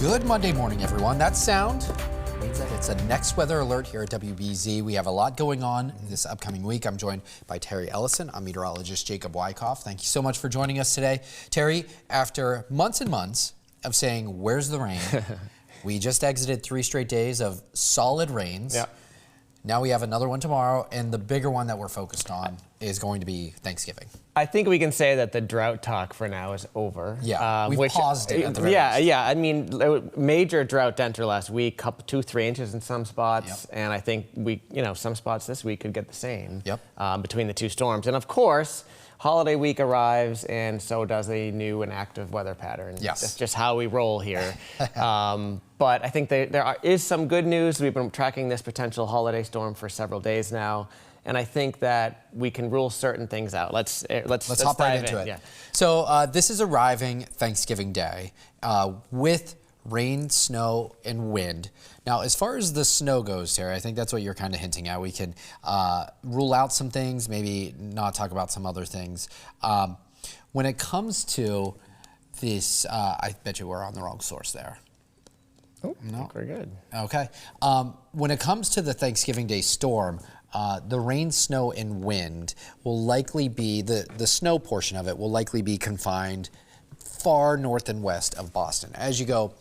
Good Monday morning, everyone. That sound means that it's a next weather alert here at WBZ. We have a lot going on this upcoming week. I'm joined by Terry Eliasen. I'm meteorologist Jacob Wycoff. Thank you so much for joining us today. Terry, after months and months of saying, where's the rain? We just exited 3 straight days of solid rains. Yeah. Now we have another one tomorrow, and the bigger one that we're focused on is going to be Thanksgiving. I think we can say that the drought talk for now is over. Yeah, we've paused it at the very least. Yeah. I mean, major drought enter last week, 2-3 inches in some spots, and I think some spots this week could get the same between the two storms. And of course, holiday week arrives, and so does a new and active weather pattern. Yes. That's just how we roll here. But I think there is some good news. We've been tracking this potential holiday storm for several days now, and I think that we can rule certain things out. Let's hop right into it. Yeah. So this is arriving Thanksgiving Day with rain, snow, and wind. Now, as far as the snow goes, Terry, I think that's what you're kind of hinting at. We can rule out some things, maybe not talk about some other things. When it comes to this, I bet you we're on the wrong source there. Oh, no. Very good. Okay. When it comes to the Thanksgiving Day storm, the rain, snow, and wind will likely be, the snow portion of it will likely be confined far north and west of Boston. As you go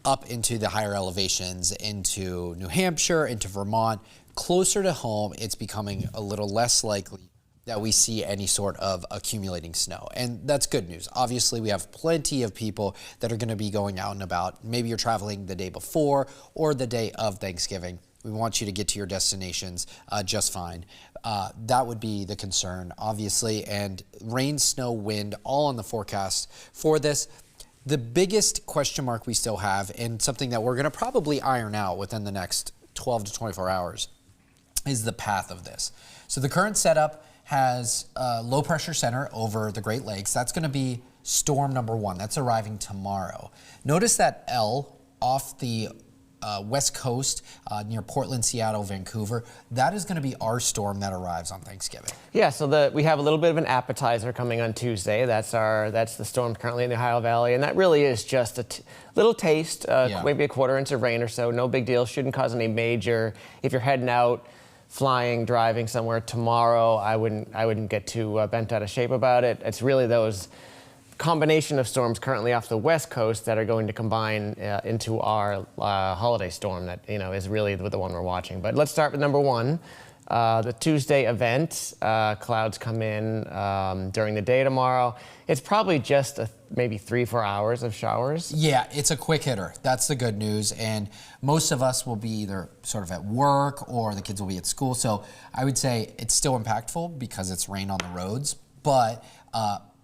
up into the higher elevations, into New Hampshire, into Vermont, closer to home, it's becoming a little less likely that we see any sort of accumulating snow. And that's good news. Obviously, we have plenty of people that are going to be going out and about. Maybe you're traveling the day before or the day of Thanksgiving. We want you to get to your destinations just fine. That would be the concern, obviously. And rain, snow, wind, all on the forecast for this. The biggest question mark we still have, and something that we're going to probably iron out within the next 12 to 24 hours, is the path of this. So the current setup has a low pressure center over the Great Lakes. That's going to be storm number 1. That's arriving tomorrow. Notice that L off the west coast near Portland, Seattle, Vancouver. That is going to be our storm that arrives on Thanksgiving. Yeah, so we have a little bit of an appetizer coming on Tuesday. That's the storm currently in the Ohio Valley, and that really is just a little taste, maybe a 1/4 inch of rain or so. No big deal. Shouldn't cause any major. If you're heading out, flying, driving somewhere tomorrow, I wouldn't get too bent out of shape about it. It's really those combination of storms currently off the west coast that are going to combine into our holiday storm that is really the one we're watching. But let's start with number 1. The Tuesday event, clouds come in during the day tomorrow. It's probably just maybe 3-4 hours of showers. Yeah, it's a quick hitter. That's the good news. And most of us will be either sort of at work or the kids will be at school. So I would say it's still impactful because it's rain on the roads, but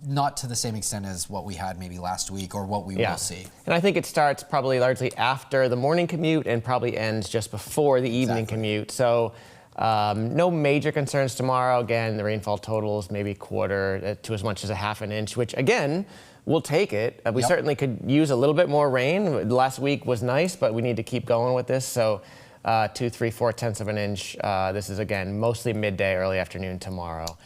not to the same extent as what we had maybe last week or what we will see. And I think it starts probably largely after the morning commute and probably ends just before the evening commute. So no major concerns tomorrow. Again, the rainfall totals maybe 1/4 to as much as a 1/2 inch, which again, we'll take it. We certainly could use a little bit more rain. Last week was nice, but we need to keep going with this. So 2, 3, 4/10 of an inch. This is again, mostly midday, early afternoon tomorrow.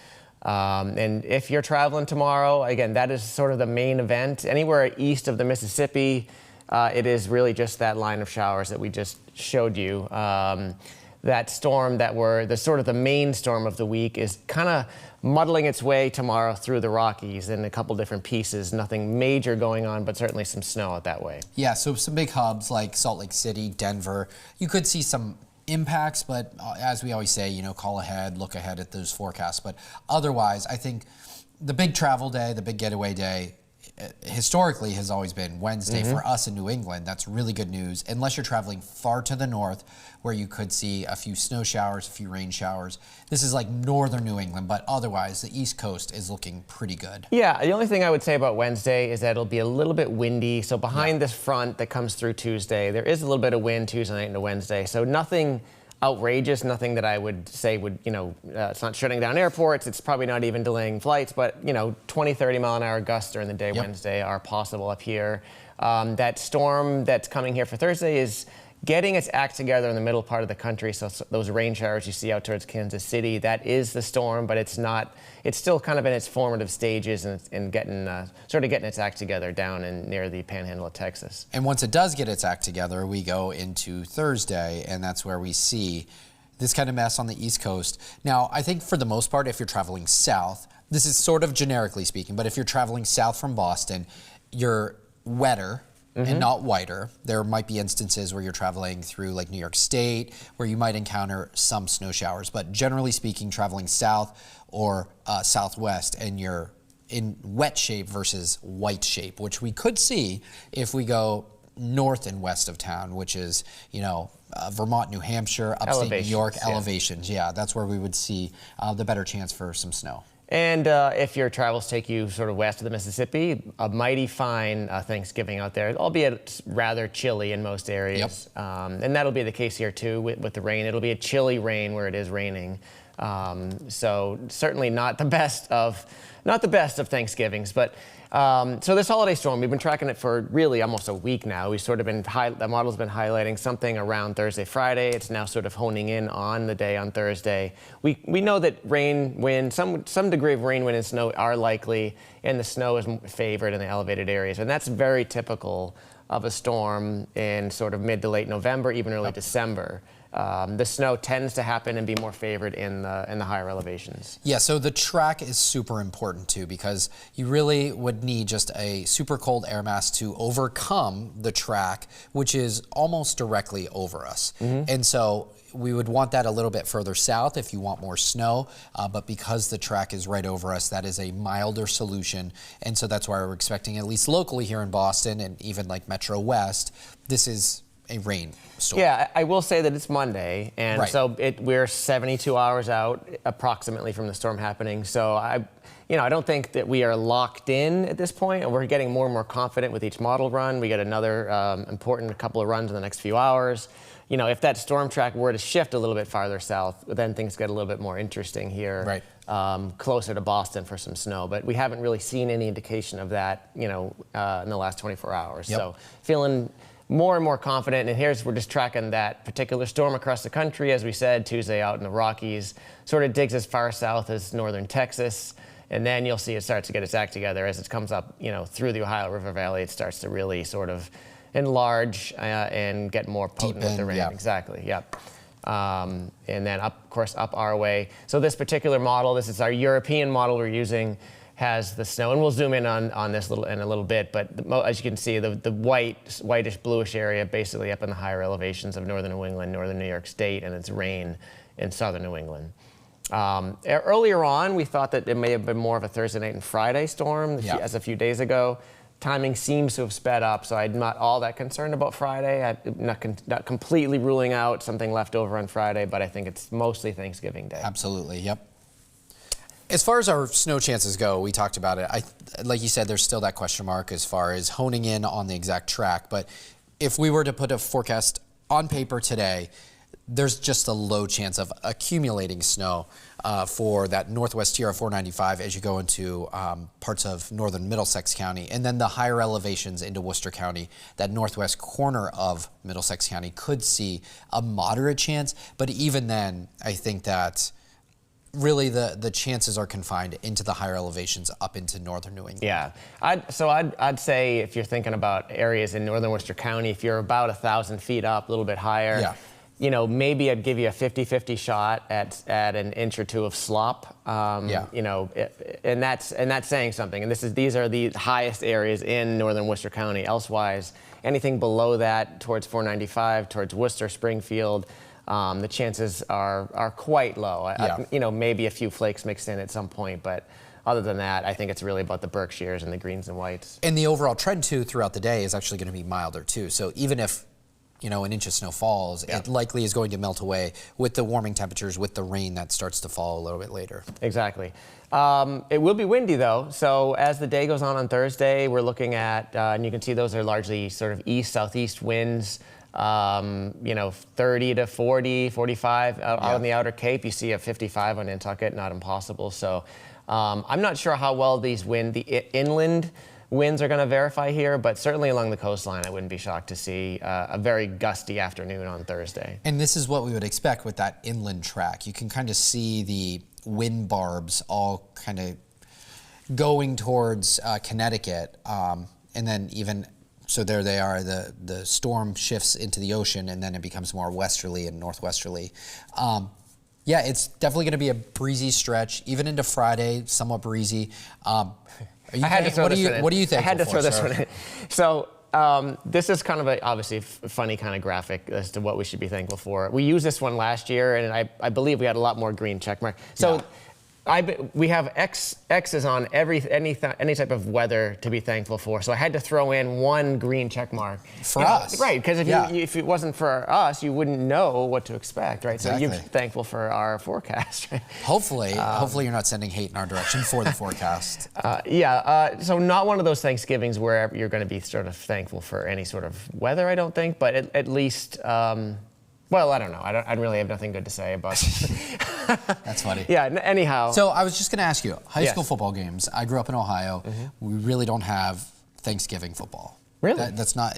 And if you're traveling tomorrow, again, that is sort of the main event. Anywhere east of the Mississippi, it is really just that line of showers that we just showed you. That storm the main storm of the week is kind of muddling its way tomorrow through the Rockies in a couple different pieces. Nothing major going on, but certainly some snow out that way. Yeah, so some big hubs like Salt Lake City, Denver. You could see some impacts, but as we always say, call ahead, look ahead at those forecasts. But otherwise, I think the big travel day, the big getaway day, historically has always been Wednesday for us in New England. That's really good news, unless you're traveling far to the north where you could see a few snow showers, a few rain showers. This is like northern New England, but otherwise the East Coast is looking pretty good. Yeah, the only thing I would say about Wednesday is that it'll be a little bit windy. So behind this front that comes through Tuesday, there is a little bit of wind Tuesday night into Wednesday. So nothing outrageous, nothing that I would say would, it's not shutting down airports, it's probably not even delaying flights, but, 20, 30 mile an hour gusts during the day Wednesday are possible up here. That storm that's coming here for Thursday is getting its act together in the middle part of the country. So those rain showers you see out towards Kansas City, that is the storm, but it's not. It's still kind of in its formative stages and getting sort of getting its act together down in near the Panhandle of Texas. And once it does get its act together, we go into Thursday, and that's where we see this kind of mess on the East Coast. Now, I think for the most part, if you're traveling south, this is sort of generically speaking, but if you're traveling south from Boston, you're wetter and not whiter. There might be instances where you're traveling through like New York State where you might encounter some snow showers, but generally speaking, traveling south or southwest, and you're in wet shape versus white shape, which we could see if we go north and west of town, which is, you know, Vermont, New Hampshire, upstate New York, elevations. Yeah, that's where we would see the better chance for some snow. And if your travels take you sort of west of the Mississippi, a mighty fine Thanksgiving out there, albeit rather chilly in most areas. Yep. And that'll be the case here too with the rain. It'll be a chilly rain where it is raining. So certainly not the best of Thanksgivings, but so this holiday storm, we've been tracking it for really almost a week now. We've sort of been, the model's been highlighting something around Thursday, Friday. It's now sort of honing in on the day on Thursday. We know that rain, wind, some degree of rain, wind, and snow are likely, and the snow is favored in the elevated areas. And that's very typical of a storm in sort of mid to late November, even early December. The snow tends to happen and be more favored in the higher elevations. Yeah, so the track is super important too, because you really would need just a super cold air mass to overcome the track, which is almost directly over us. And so we would want that a little bit further south if you want more snow, but because the track is right over us, that is a milder solution. And so that's why we're expecting, at least locally here in Boston and even like Metro West, this is a rain storm. Yeah, I will say that it's Monday, and so we're 72 hours out approximately from the storm happening. So I don't think that we are locked in at this point, and we're getting more and more confident with each model run. We get another important couple of runs in the next few hours. You know, if that storm track were to shift a little bit farther south, then things get a little bit more interesting here, closer to Boston for some snow. But we haven't really seen any indication of that, in the last 24 hours. So feeling more and more confident, and we're just tracking that particular storm across the country. As we said, Tuesday out in the Rockies, sort of digs as far south as northern Texas, and then you'll see it starts to get its act together as it comes up, through the Ohio River Valley. It starts to really sort of enlarge and get more potent with the rain. Exactly, yep. And then of course, up our way. So this particular model, this is our European model we're using, has the snow, and we'll zoom in on this in a little bit, but as you can see, the whitish bluish area basically up in the higher elevations of northern New England, northern New York State, and it's rain in southern New England. Earlier on, we thought that it may have been more of a Thursday night and Friday storm as a few days ago. Timing seems to have sped up, so I'm not all that concerned about Friday. I'm not completely ruling out something left over on Friday, but I think it's mostly Thanksgiving Day. Absolutely, yep. As far as our snow chances go, we talked about it. Like you said, there's still that question mark as far as honing in on the exact track. But if we were to put a forecast on paper today, there's just a low chance of accumulating snow for that northwest tier of 495 as you go into parts of northern Middlesex County. And then the higher elevations into Worcester County, that northwest corner of Middlesex County could see a moderate chance. But even then, I think that really the chances are confined into the higher elevations up into northern New England. Yeah, I'd say if you're thinking about areas in northern Worcester County, if you're about 1,000 feet up, a little bit higher, maybe I'd give you a 50-50 shot at an inch or two of slop. And that's saying something. And these are the highest areas in northern Worcester County. Elsewise, anything below that towards 495, towards Worcester, Springfield, the chances are quite low. Maybe a few flakes mixed in at some point, but other than that, I think it's really about the Berkshires and the greens and whites. And the overall trend too throughout the day is actually going to be milder too. So even if an inch of snow falls, it likely is going to melt away with the warming temperatures, with the rain that starts to fall a little bit later. Exactly. It will be windy though. So as the day goes on Thursday, we're looking at, and you can see those are largely sort of east-southeast winds. 30 to 40, 45 out on the outer Cape. You see a 55 on Nantucket, not impossible. So I'm not sure how well the inland winds are going to verify here, but certainly along the coastline, I wouldn't be shocked to see a very gusty afternoon on Thursday. And this is what we would expect with that inland track. You can kind of see the wind barbs all kind of going towards Connecticut, and then even so there they are. The storm shifts into the ocean, and then it becomes more westerly and northwesterly. Yeah, it's definitely going to be a breezy stretch, even into Friday, somewhat breezy. I had to throw this one in. What do you think? I had to throw this one in. So this is kind of obviously funny kind of graphic as to what we should be thankful for. We used this one last year, and I believe we had a lot more green check mark. So. Yeah. We have X's on any type of weather to be thankful for. So I had to throw in one green check mark. For us. Right, because if it wasn't for us, you wouldn't know what to expect, right? Exactly. So you're thankful for our forecast, right? Hopefully you're not sending hate in our direction for the forecast. So not one of those Thanksgivings where you're going to be sort of thankful for any sort of weather, I don't think, but at least... well, I don't know. I really have nothing good to say about it. That's funny. Yeah, anyhow. So I was just going to ask you, high school football games. I grew up in Ohio. We really don't have Thanksgiving football. Really?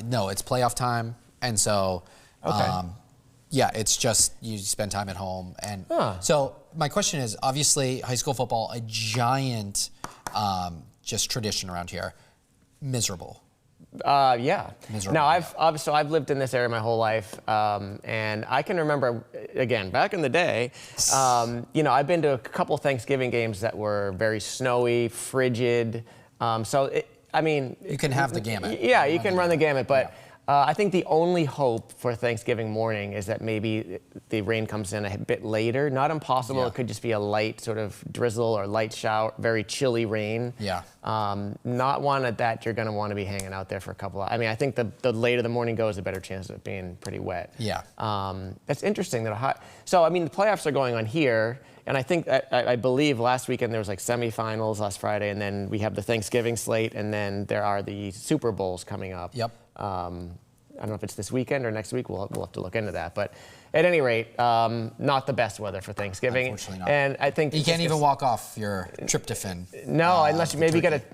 No, it's playoff time. And so, okay. Yeah, it's just you spend time at home. And so my question is, obviously, high school football, a giant just tradition around here. Miserable. Yeah. Miserable. Now, I've lived in this area my whole life, and I can remember, again, back in the day, I've been to a couple Thanksgiving games that were very snowy, frigid. You can have the gamut. Yeah, you can run the gamut, but I think the only hope for Thanksgiving morning is that maybe the rain comes in a bit later. Not impossible. Yeah. It could just be a light sort of drizzle or light shower, very chilly rain. Yeah. Not one at that you're going to want to be hanging out there for a couple of... I think the later the morning goes, the better chance of it being pretty wet. Yeah. That's interesting. The playoffs are going on here. And I think, I believe last weekend there was like semifinals last Friday, and then we have the Thanksgiving slate, and then there are the Super Bowls coming up. Yep. I don't know if it's this weekend or next week. We'll have to look into that. But at any rate, not the best weather for Thanksgiving. Unfortunately not. And I think you can't even walk off your tryptophan. No, unless you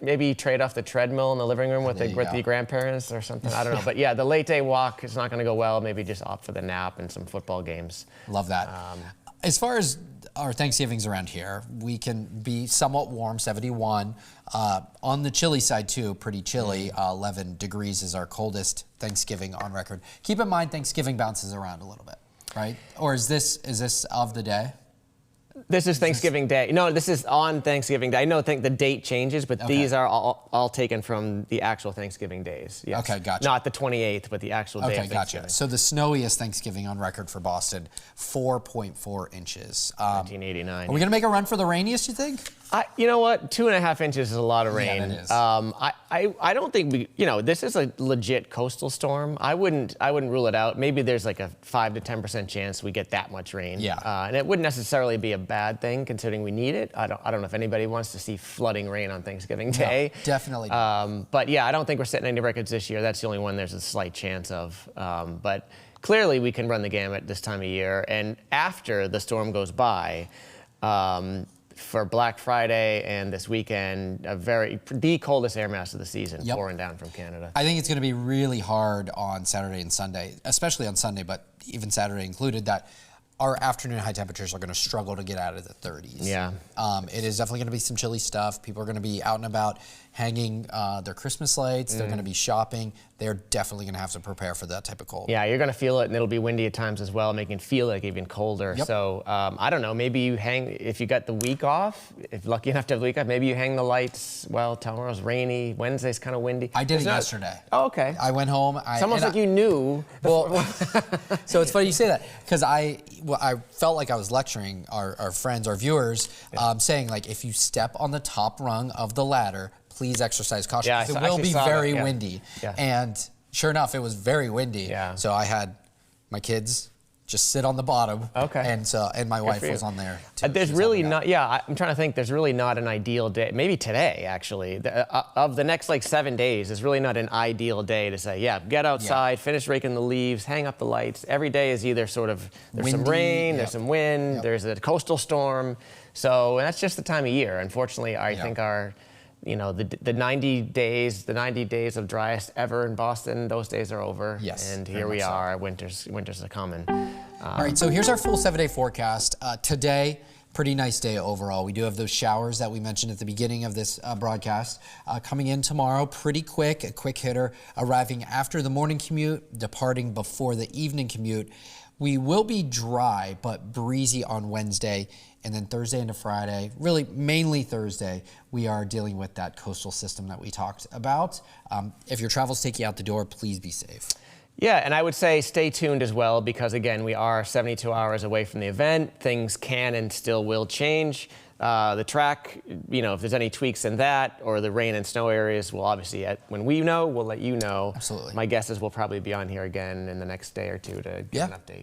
maybe trade off the treadmill in the living room with the grandparents or something. I don't know. But yeah, the late day walk is not going to go well. Maybe just opt for the nap and some football games. Love that. As far as our Thanksgivings around here, we can be somewhat warm, 71. On the chilly side too, pretty chilly. 11 degrees is our coldest Thanksgiving on record. Keep in mind, Thanksgiving bounces around a little bit, right? Or is this of the day? This is Thanksgiving Day. No, this is on Thanksgiving Day. I think the date changes, but these are all taken from the actual Thanksgiving days. Yes. Okay, gotcha. Not the 28th, but the actual day of Thanksgiving. Okay, gotcha. So the snowiest Thanksgiving on record for Boston, 4.4 inches. 1989. Are we going to make a run for the rainiest, you think? You know what? 2.5 inches is a lot of rain. Yeah, it is. I don't think this is a legit coastal storm. I wouldn't rule it out. Maybe there's like a 5 to 10% chance we get that much rain. Yeah. And it wouldn't necessarily be a bad thing considering we need it. I don't know if anybody wants to see flooding rain on Thanksgiving Day. No, definitely. But yeah, I don't think we're setting any records this year. That's the only one there's a slight chance of. But clearly we can run the gamut this time of year. And after the storm goes by, for Black Friday and this weekend, the coldest air mass of the season pouring down from Canada. I think it's going to be really hard on Saturday and Sunday, especially on Sunday, but even Saturday included, that our afternoon high temperatures are going to struggle to get out of the 30s. Yeah. It is definitely going to be some chilly stuff. People are going to be out and about hanging their Christmas lights. They're going to be shopping. They're definitely going to have to prepare for that type of cold. Yeah, you're going to feel it, and it'll be windy at times as well, making it feel like even colder. Yep. So I don't know, maybe you if you got the week off, if lucky enough to have the week off, maybe you hang the lights. Well, tomorrow's rainy. Wednesday's kind of windy. I did it yesterday. Oh, okay. I went home. It's almost like you knew. Well, so it's funny you say that, because I felt like I was lecturing our friends, our viewers, saying, like, if you step on the top rung of the ladder, please exercise caution. Yeah, it will be very windy. Yeah. And sure enough, it was very windy. Yeah. So I had my kids just sit on the bottom. Okay. And my wife was on there too. There's really not, I'm trying to think, there's really not an ideal day. Maybe today, actually. Of the next 7 days, there's really not an ideal day to say, get outside, finish raking the leaves, hang up the lights. Every day is either sort of, there's windy, some rain, there's some wind, there's a coastal storm. So, and that's just the time of year. Unfortunately, I think our you know, the 90 days of driest ever in Boston, those days are over. Yes, and very here we much so. are. Winter's a coming. All right, so here's our full 7-day forecast. Today, pretty nice day overall. We do have those showers that we mentioned at the beginning of this broadcast. Coming in tomorrow, pretty quick, a quick hitter, arriving after the morning commute, departing before the evening commute. We will be dry but breezy on Wednesday, and then Thursday into Friday, really mainly Thursday, we are dealing with that coastal system that we talked about. If your travels take you out the door, please be safe. Yeah, and I would say stay tuned as well, because again, we are 72 hours away from the event. Things can and still will change. The track, you know, if there's any tweaks in that or the rain and snow areas, we'll obviously, when we know, we'll let you know. Absolutely. My guess is we'll probably be on here again in the next day or two to get an update.